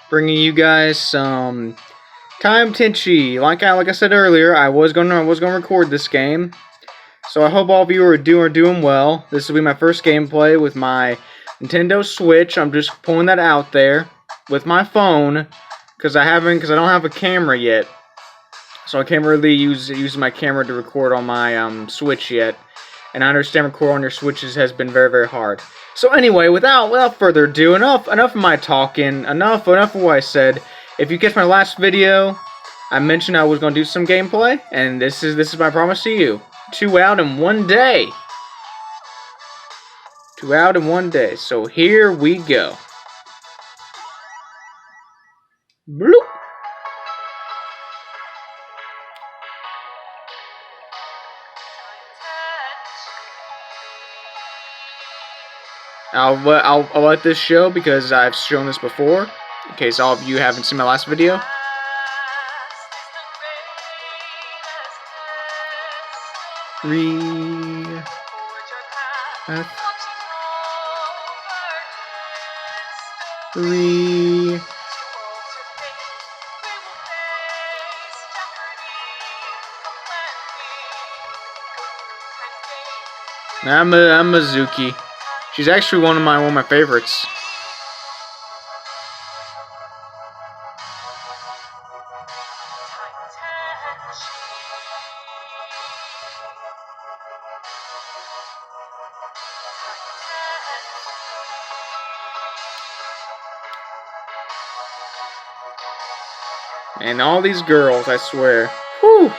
bringing you guys some Time Tenshi. Like I said earlier, I was gonna record this game, so I hope all of you are doing well. This will be my first gameplay with my Nintendo Switch. I'm just pulling that out there with my phone because I don't have a camera yet, so I can't really use my camera to record on my Switch yet. And I understand recording on your Switches has been very hard. So anyway, without further ado, enough of my talking, enough of what I said. If you catch my last video, I mentioned I was going to do some gameplay, and this is my promise to you. 2 out in 1 day. 2 out in 1 day. So here we go. Bloop. I'll let this show because I've shown this before, in case all of you haven't seen my last video. I'm Mizuki. She's actually one of my favorites. And all these girls, I swear. Whew.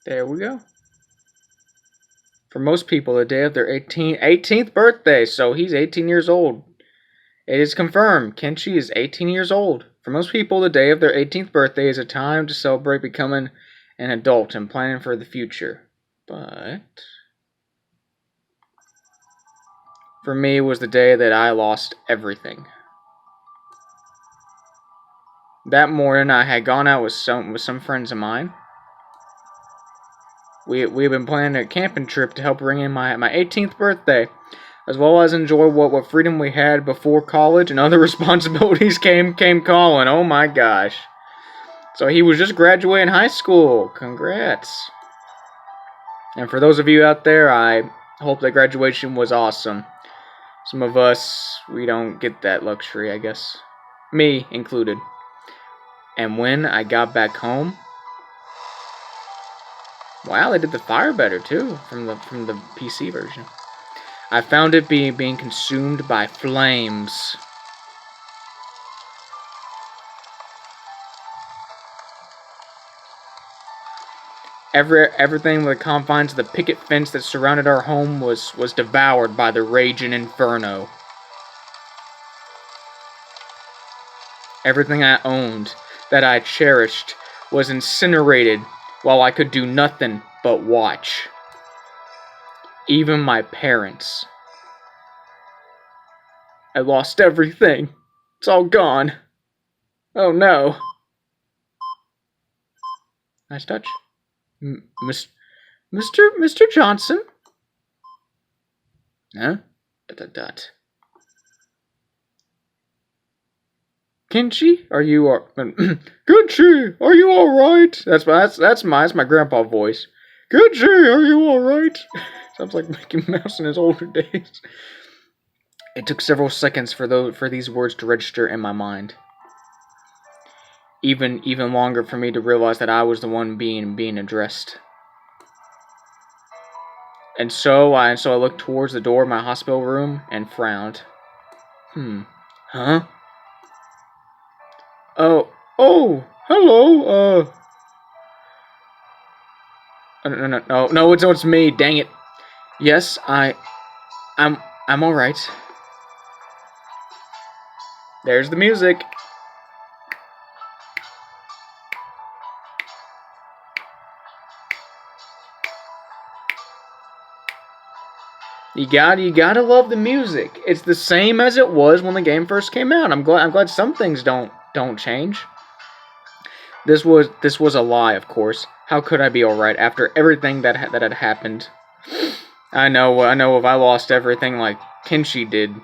There we go. For most people, the day of their 18th birthday, so he's 18 years old. It is confirmed, Kenshi is 18 years old. For most people, the day of their 18th birthday is a time to celebrate becoming an adult and planning for the future. But for me, it was the day that I lost everything. That morning, I had gone out with some friends of mine. We've been planning a camping trip to help bring in my 18th birthday, as well as enjoy what freedom we had before college and other responsibilities came calling. Oh my gosh. So he was just graduating high school. Congrats. And for those of you out there, I hope that graduation was awesome. Some of us, we don't get that luxury, I guess. Me included. And when I got back home, wow, they did the fire better too from the PC version. I found it being consumed by flames. Everything within the confines of the picket fence that surrounded our home was devoured by the raging inferno. Everything I owned, that I cherished, was incinerated while I could do nothing but watch. Even my parents. I lost everything. It's all gone. Oh no. Nice touch. Mr. Johnson? Huh? ... Kenshi, are you Kenshi, are you alright? That's my grandpa voice. Kenshi, are you alright? Sounds like Mickey Mouse in his older days. It took several seconds for these words to register in my mind. Even longer for me to realize that I was the one being addressed. And so I looked towards the door of my hospital room and frowned. Huh? Oh, hello, No, it's me. Dang it. Yes, I'm all right. There's the music. You gotta love the music. It's the same as it was when the game first came out. I'm glad some things don't change. This was a lie, of course. How could I be all right after everything that had happened? I know if I lost everything like Tenshi did,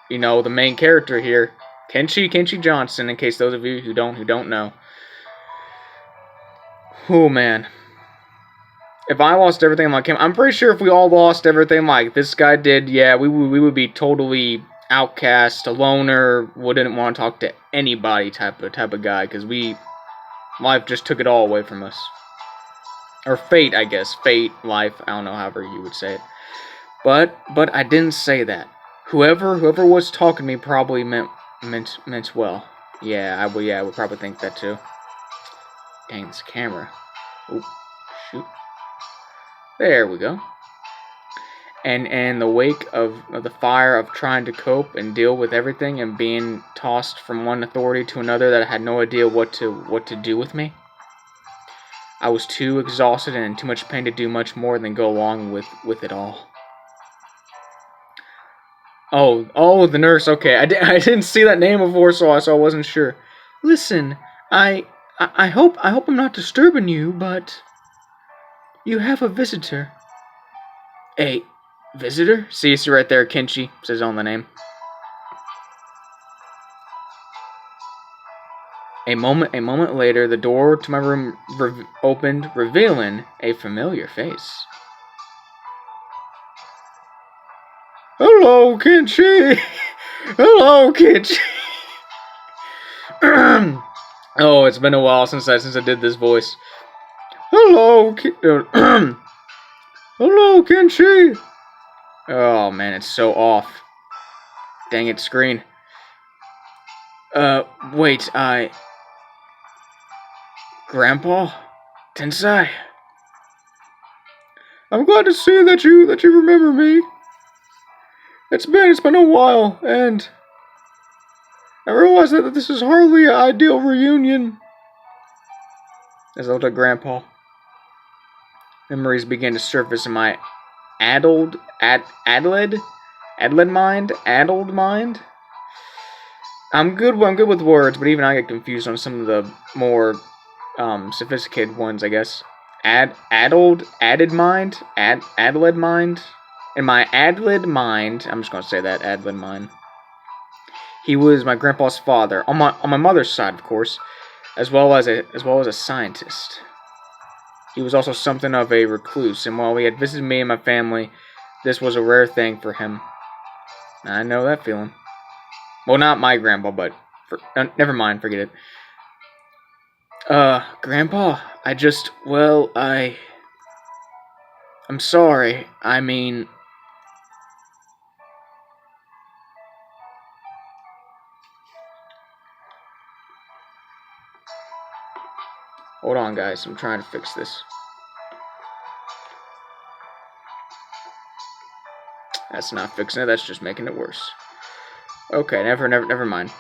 you know, the main character here, Tenshi Johnson. In case those of you who don't know. Oh man. If I lost everything like him, I'm pretty sure if we all lost everything like this guy did, yeah, we would be totally outcast, a loner, wouldn't want to talk to anybody type of guy, because life just took it all away from us. Or fate, I guess. Fate, life, I don't know, however you would say it. But I didn't say that. Whoever was talking to me probably meant well. Yeah, I would probably think that too. Dang, this camera. Oop, shoot. There we go. And in the wake of the fire of trying to cope and deal with everything and being tossed from one authority to another that had no idea what to do with me, I was too exhausted and in too much pain to do much more than go along with it all. Oh, the nurse. Okay, I didn't see that name before, so I wasn't sure. Listen, I hope I'm not disturbing you, but you have a visitor. A visitor? See right there, Kenshi says on the name. A moment later, the door to my room opened, revealing a familiar face. Hello, Kenshi. Hello, Kenshi. Oh, it's been a while since I did this voice. Hello, hello, Kenshi. Oh man, it's so off. Dang it, screen. Wait, Grandpa? Tensai? I'm glad to see that you remember me. It's been a while, and I realize that this is hardly an ideal reunion. As I looked at Grandpa, memories began to surface in my addled mind. I'm good with words, but even I get confused on some of the more sophisticated ones, I guess. Addled mind. In my addled mind, I'm just gonna say that, addled mind. He was my grandpa's father, on my mother's side, of course, as well as a scientist. He was also something of a recluse, and while he had visited me and my family, this was a rare thing for him. I know that feeling. Well, not my grandpa, but never mind, forget it. Grandpa, I'm sorry. I mean, hold on, guys. I'm trying to fix this. That's not fixing it. That's just making it worse. Okay, never mind.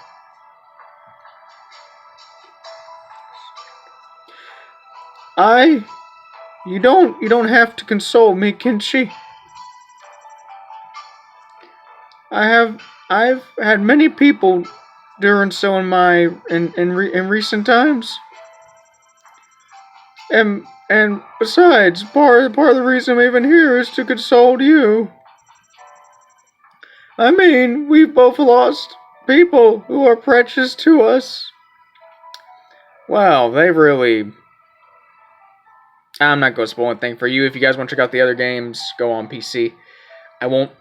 You don't have to console me, Kenshi. I've had many people during so in recent times. And besides, part of the reason I'm even here is to console you. I mean, we've both lost people who are precious to us. Wow, they really... I'm not going to spoil anything for you. If you guys want to check out the other games, go on PC. I won't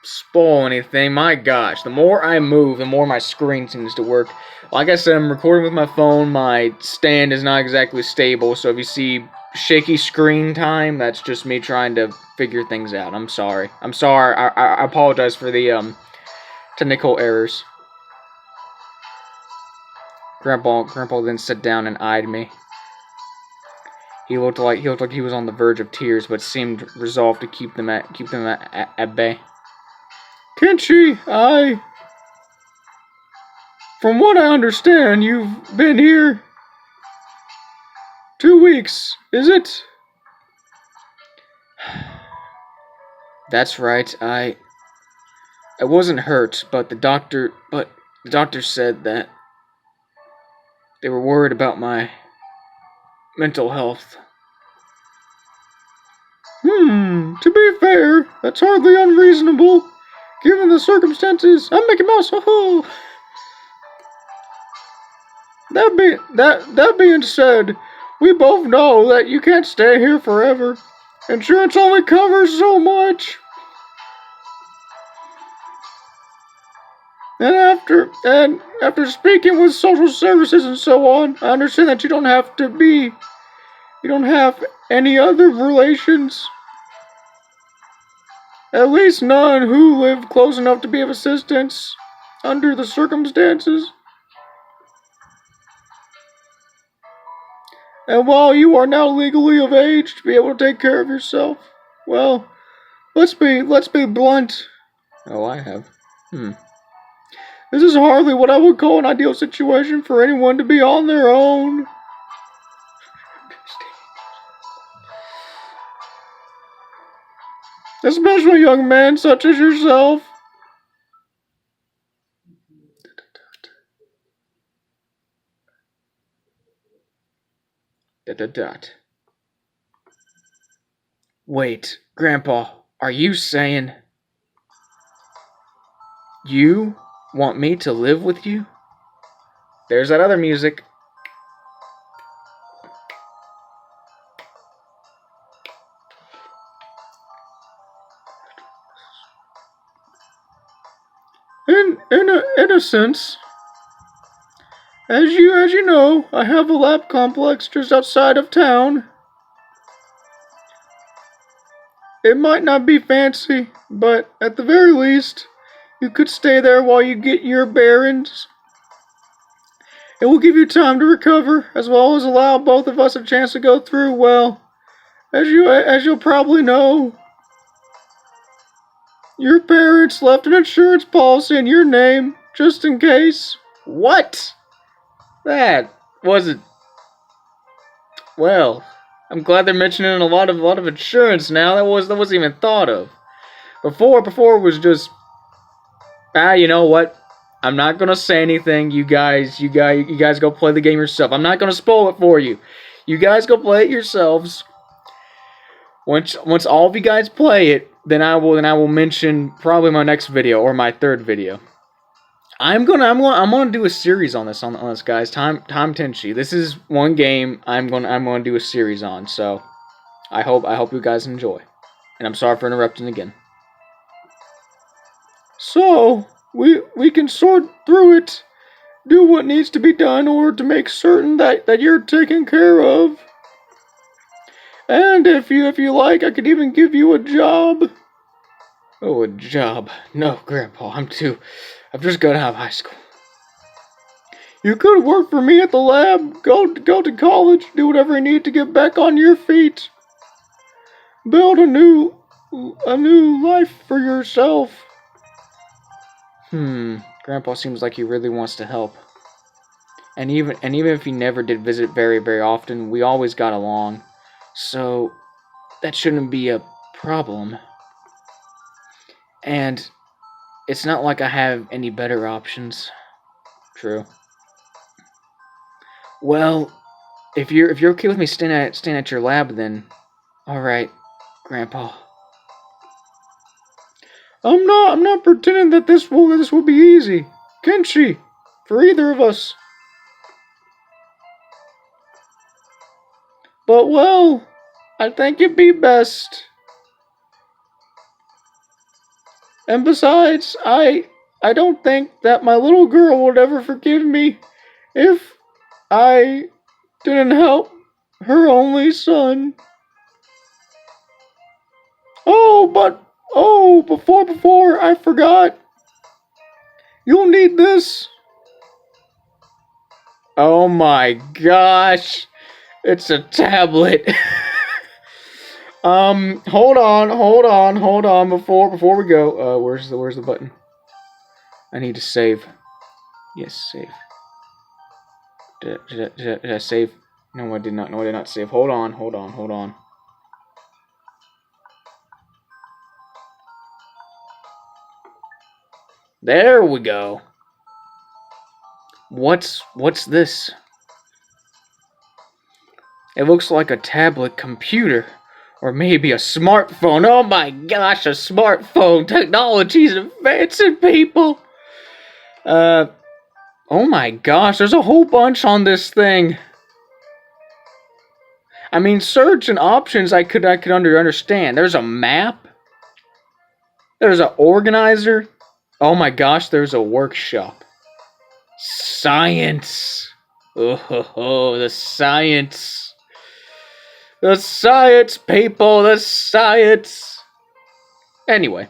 spoil anything. My gosh, the more I move, the more my screen seems to work. Like I said, I'm recording with my phone. My stand is not exactly stable, so if you see shaky screen time, that's just me trying to figure things out. I'm sorry. I apologize for the technical errors. Grandpa then sat down and eyed me. He looked like he was on the verge of tears, but seemed resolved to keep them at bay. Tenshi, from what I understand, you've been here 2 weeks, is it? That's right. I wasn't hurt, but the doctor said that they were worried about my mental health. To be fair, that's hardly unreasonable, given the circumstances. I'm Mickey Mouse, ho. That being said, we both know that you can't stay here forever. Insurance only covers so much. And after speaking with social services and so on, I understand that you don't have any other relations. At least none who live close enough to be of assistance under the circumstances. And while you are now legally of age to be able to take care of yourself, well, let's be blunt. Oh, I have. This is hardly what I would call an ideal situation for anyone to be on their own. Especially young men such as yourself. Wait, Grandpa, are you saying you want me to live with you? There's that other music. In a sense, as you know, I have a lab complex just outside of town. It might not be fancy, but at the very least, you could stay there while you get your bearings. It will give you time to recover, as well as allow both of us a chance to go through, well, as you'll probably know, your parents left an insurance policy in your name, just in case. What? That wasn't... Well, I'm glad they're mentioning a lot of insurance now. That wasn't even thought of. Before it was just... you know what? I'm not gonna say anything. You guys go play the game yourself. I'm not gonna spoil it for you. You guys go play it yourselves. Once all of you guys play it, then I will mention probably my next video or my third video. I'm gonna do a series on this guys. Time Tenshi. This is one game I'm gonna do a series on. So I hope you guys enjoy. And I'm sorry for interrupting again. So we can sort through it, do what needs to be done in order to make certain that you're taken care of. And if you like, I could even give you a job. Oh, a job. No, Grandpa, I've just got out of high school. You could work for me at the lab, go to college, do whatever you need to get back on your feet. Build a new life for yourself. Grandpa seems like he really wants to help. And even if he never did visit very, very often, we always got along. So that shouldn't be a problem. And it's not like I have any better options. True. Well, if you're okay with me staying at your lab, then all right, Grandpa. I'm not pretending that this will be easy, Kenshi, for either of us. But well, I think it'd be best. And besides, I don't think that my little girl would ever forgive me if I didn't help her only son. Before I forgot, you'll need this. Oh my gosh. It's a tablet. Hold on. Before we go, where's the button? I need to save. Yes, save. Did I save? No, I did not. No, I did not save. Hold on. There we go. What's this? It looks like a tablet computer. Or maybe a smartphone. Oh my gosh, a smartphone. Technology's advancing, people. Oh my gosh, there's a whole bunch on this thing. I mean, search and options I could understand. There's a map. There's an organizer. Oh my gosh, there's a workshop. Science. Oh, the science. The science, people, the science. Anyway,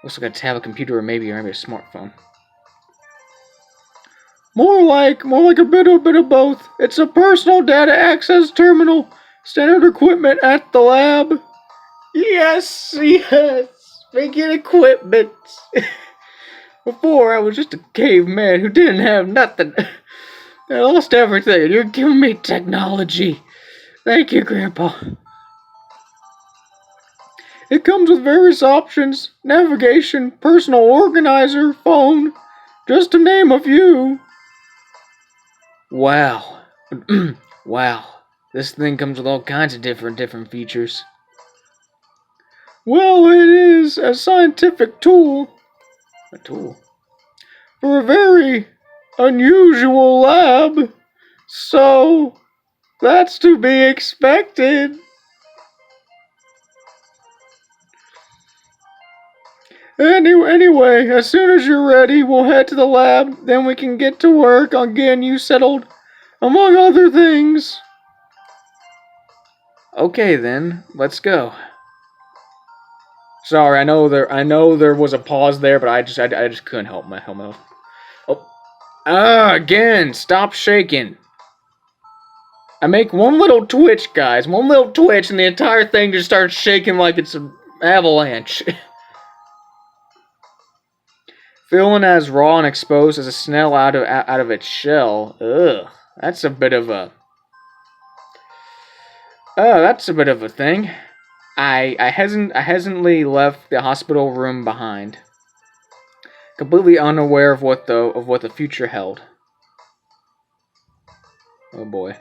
looks like a tablet computer or maybe a smartphone. More like a bit of both. It's a personal data access terminal. Standard equipment at the lab. Yes. Speaking equipment. Before, I was just a caveman who didn't have nothing. I lost everything. You're giving me technology. Thank you, Grandpa. It comes with various options. Navigation, personal organizer, phone. Just to name a few. Wow. Wow. This thing comes with all kinds of different features. Well, it is a scientific tool. A tool? For a very unusual lab. So, that's to be expected. Anyway, as soon as you're ready, we'll head to the lab. Then we can get to work on getting you settled, among other things. Okay, then, let's go. Sorry, I know there was a pause there, but I just couldn't help myself. Oh, again! Stop shaking. I make one little twitch, guys. One little twitch, and the entire thing just starts shaking like it's an avalanche. Feeling as raw and exposed as a snail out of its shell. Ugh, that's a bit of a. Oh, that's a bit of a thing. I hesitantly left the hospital room behind, completely unaware of what the future held. Oh boy.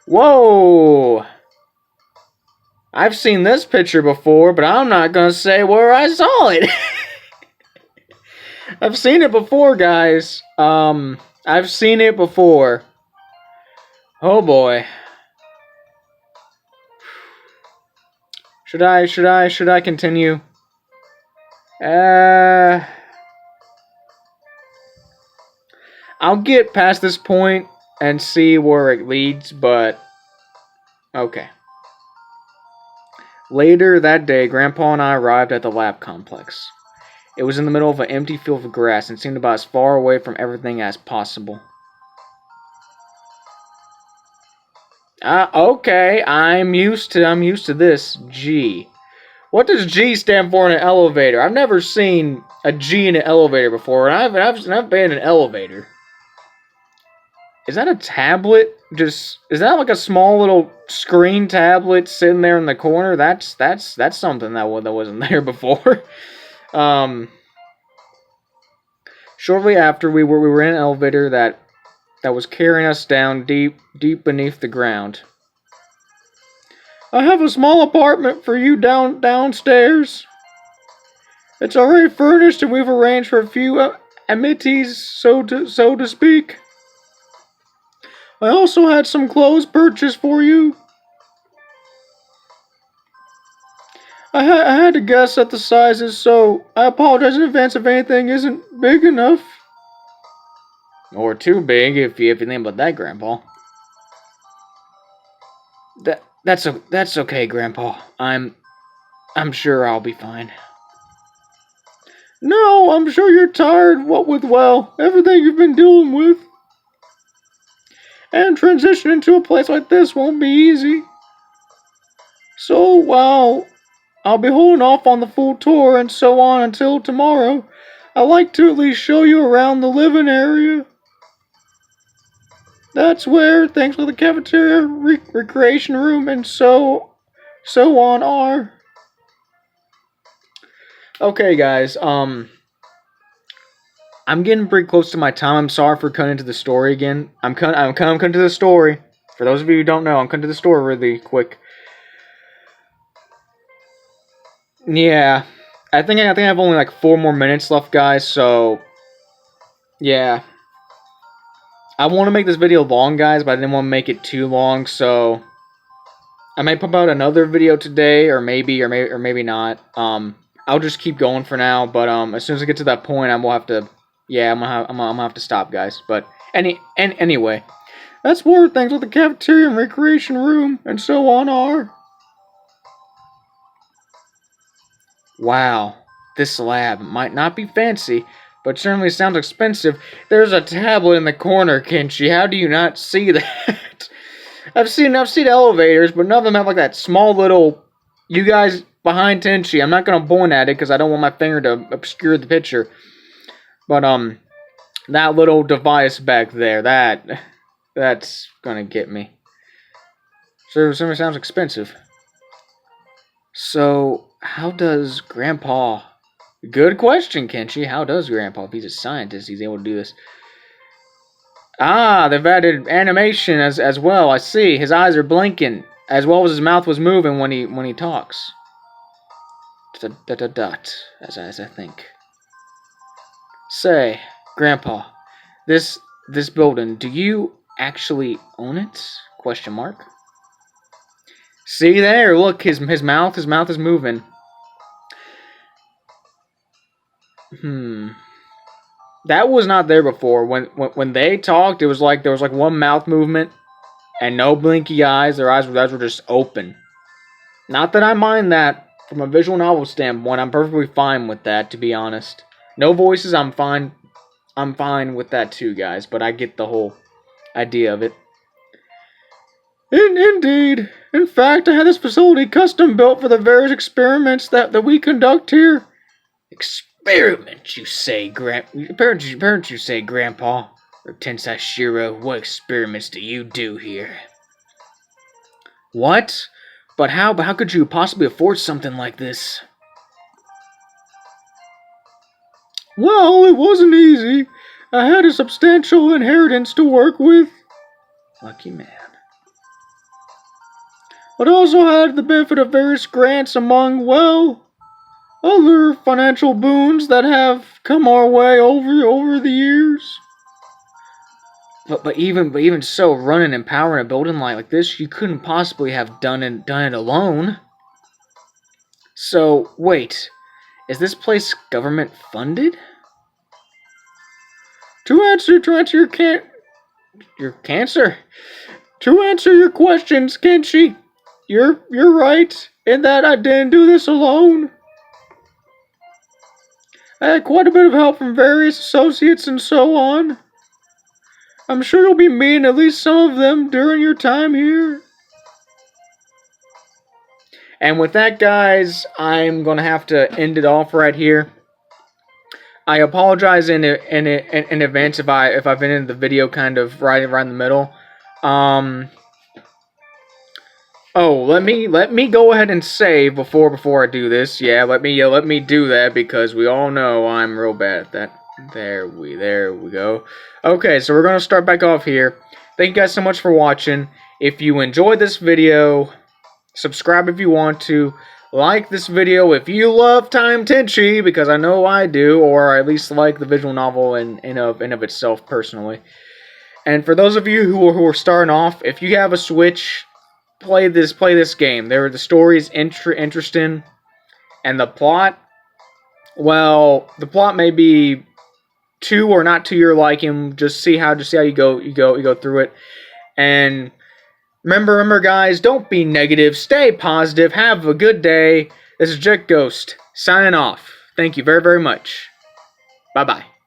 Whoa! I've seen this picture before, but I'm not gonna say where I saw it. I've seen it before, guys. I've seen it before. Oh boy. Should I continue? I'll get past this point and see where it leads, but okay. Later that day, Grandpa and I arrived at the lab complex. It was in the middle of an empty field of grass and seemed about as far away from everything as possible. Okay, I'm used to this. G. What does G stand for in an elevator? I've never seen a G in an elevator before, and I've been in an elevator. Is that a tablet? Is that like a small little screen tablet sitting there in the corner? That's something that wasn't there before. Shortly after, we were in an elevator that was carrying us down deep beneath the ground. I have a small apartment for you downstairs. It's already furnished, and we've arranged for a few amenities, so to speak. I also had some clothes purchased for you. I had to guess at the sizes, so I apologize in advance if anything isn't big enough. Or too big, if you think about that, Grandpa. That's okay, Grandpa. I'm sure I'll be fine. No, I'm sure you're tired. What with everything you've been dealing with. and transitioning to a place like this won't be easy. So, while I'll be holding off on the full tour and so on until tomorrow, I'd like to at least show you around the living area. That's where things like the cafeteria, recreation room, and so on are. Okay, guys, I'm getting pretty close to my time. I'm sorry for cutting into the story again. I'm cutting to the story. For those of you who don't know, I'm cutting to the story really quick. Yeah, I think I have only like 4 more minutes left, guys. So, yeah, I want to make this video long, guys, but I didn't want to make it too long. So, I might put out another video today, or maybe not. I'll just keep going for now. But as soon as I get to that point, I'm gonna have to stop, guys. But anyway, that's where things with the cafeteria and recreation room and so on are. Wow, this lab might not be fancy, but certainly sounds expensive. There's a tablet in the corner, Kenshi. How do you not see that? I've seen elevators, but none of them have like that small little. You guys behind Tenshi. I'm not gonna point at it because I don't want my finger to obscure the picture. But that little device back there, that's gonna get me. So certainly sounds expensive. So. How does Grandpa... Good question, Kenshi. How does Grandpa, if he's a scientist, he's able to do this? Ah, they've added animation as well. I see. His eyes are blinking, as well as his mouth was moving when he talks. Dot, as I think. Say, Grandpa, this building, do you actually own it? Question mark. See there, look, his mouth is moving. That was not there before. When they talked, it was like there was like one mouth movement and no blinky eyes. Their eyes were just open. Not that I mind that from a visual novel standpoint. I'm perfectly fine with that, to be honest. No voices, I'm fine. I'm fine with that too, guys. But I get the whole idea of it. Indeed. In fact, I had this facility custom built for the various experiments that we conduct here. Experiments, you say, Grandpa? Or Tensashiro, what experiments do you do here? What? But how could you possibly afford something like this? Well, it wasn't easy. I had a substantial inheritance to work with. Lucky man. But also had the benefit of various grants among, well, other financial boons that have come our way over the years. But even so, running and powering a building like this, you couldn't possibly have done it alone. So wait, is this place government funded? To answer your cancer. To answer your questions, Kenshi. You're right in that I didn't do this alone. I had quite a bit of help from various associates and so on. I'm sure you'll be meeting at least some of them during your time here. And with that, guys, I'm gonna have to end it off right here. I apologize in advance if I've ended the video kind of right in the middle. Oh, let me go ahead and save before I do this. Yeah, let me do that because we all know I'm real bad at that. There we go. Okay, so we're gonna start back off here. Thank you guys so much for watching. If you enjoyed this video, subscribe if you want to. Like this video if you love Time Tenshi, because I know I do, or I at least like the visual novel in of itself personally. And for those of you who are starting off, if you have a Switch, play this game. The story is interesting, and the plot, well, the plot may be to or not to your liking. Just see how you go through it. And remember, guys, don't be negative. Stay positive. Have a good day. This is Jet Ghost signing off. Thank you very, very much. Bye-bye.